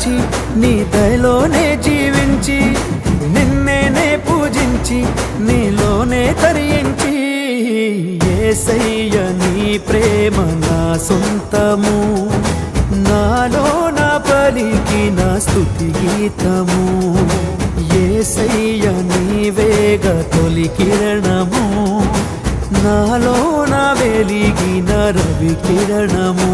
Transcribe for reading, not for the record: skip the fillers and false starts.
తలచి నీ దయలోనే జీవించి నిన్నే పూజించి నీలోనే తరించి యేసయ్య నీ ప్రేమ నా సొంతము నాలో నా పలికిన స్తుతి గీతము యేసయ్య నీవేగ తొలి కిరణము నాలో నా వెలిగిన రవి కిరణము